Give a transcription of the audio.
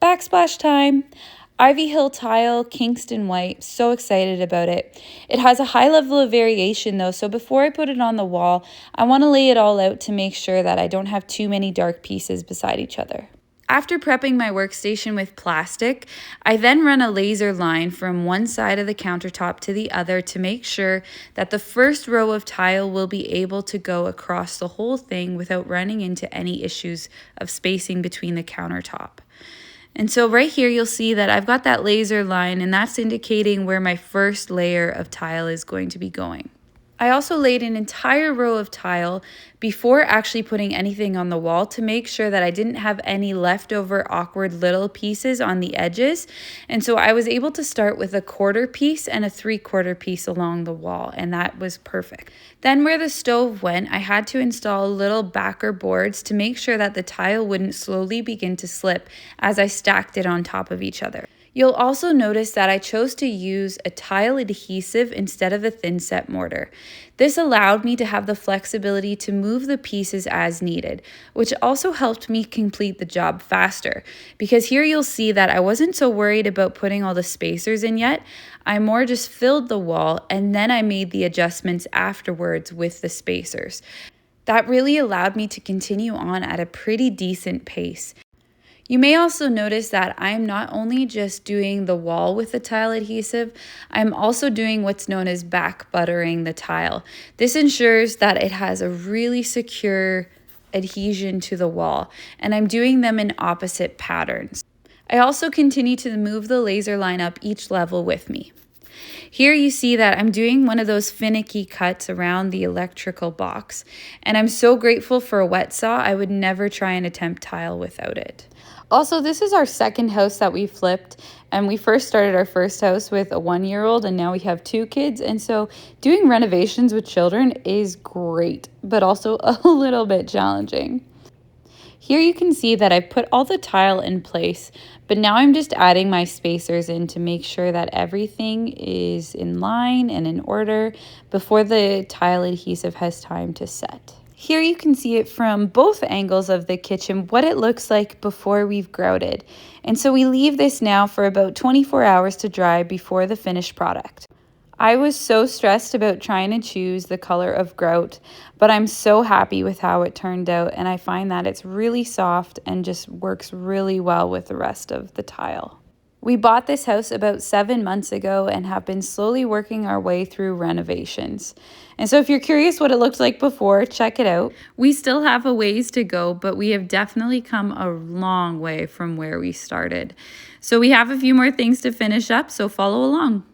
Backsplash time! Ivy Hill Tile Kingston White, so excited about it. It has a high level of variation though, so before I put it on the wall, I want to lay it all out to make sure that I don't have too many dark pieces beside each other. After prepping my workstation with plastic, I then run a laser line from one side of the countertop to the other to make sure that the first row of tile will be able to go across the whole thing without running into any issues of spacing between the countertop. And so right here, you'll see that I've got that laser line, and that's indicating where my first layer of tile is going to be going. I also laid an entire row of tile before actually putting anything on the wall to make sure that I didn't have any leftover awkward little pieces on the edges. And so I was able to start with a 1/4 piece and a 3/4 piece along the wall, and that was perfect. Then where the stove went, I had to install little backer boards to make sure that the tile wouldn't slowly begin to slip as I stacked it on top of each other. You'll also notice that I chose to use a tile adhesive instead of a thin set mortar. This allowed me to have the flexibility to move the pieces as needed, which also helped me complete the job faster. Because here you'll see that I wasn't so worried about putting all the spacers in yet. I more just filled the wall and then I made the adjustments afterwards with the spacers. That really allowed me to continue on at a pretty decent pace. You may also notice that I'm not only just doing the wall with the tile adhesive, I'm also doing what's known as back buttering the tile. This ensures that it has a really secure adhesion to the wall, and I'm doing them in opposite patterns. I also continue to move the laser line up each level with me. Here you see that I'm doing one of those finicky cuts around the electrical box, and I'm so grateful for a wet saw. I would never try and attempt tile without it. Also, this is our second house that we flipped, and we first started our first house with a 1-year-old, and now we have 2 kids, and so doing renovations with children is great, but also a little bit challenging. Here you can see that I've put all the tile in place, but now I'm just adding my spacers in to make sure that everything is in line and in order before the tile adhesive has time to set. Here you can see it from both angles of the kitchen, what it looks like before we've grouted. And so we leave this now for about 24 hours to dry before the finished product. I was so stressed about trying to choose the color of grout, but I'm so happy with how it turned out, and I find that it's really soft and just works really well with the rest of the tile. We bought this house about 7 months ago and have been slowly working our way through renovations. And so if you're curious what it looked like before, check it out. We still have a ways to go, but we have definitely come a long way from where we started. So we have a few more things to finish up, so follow along.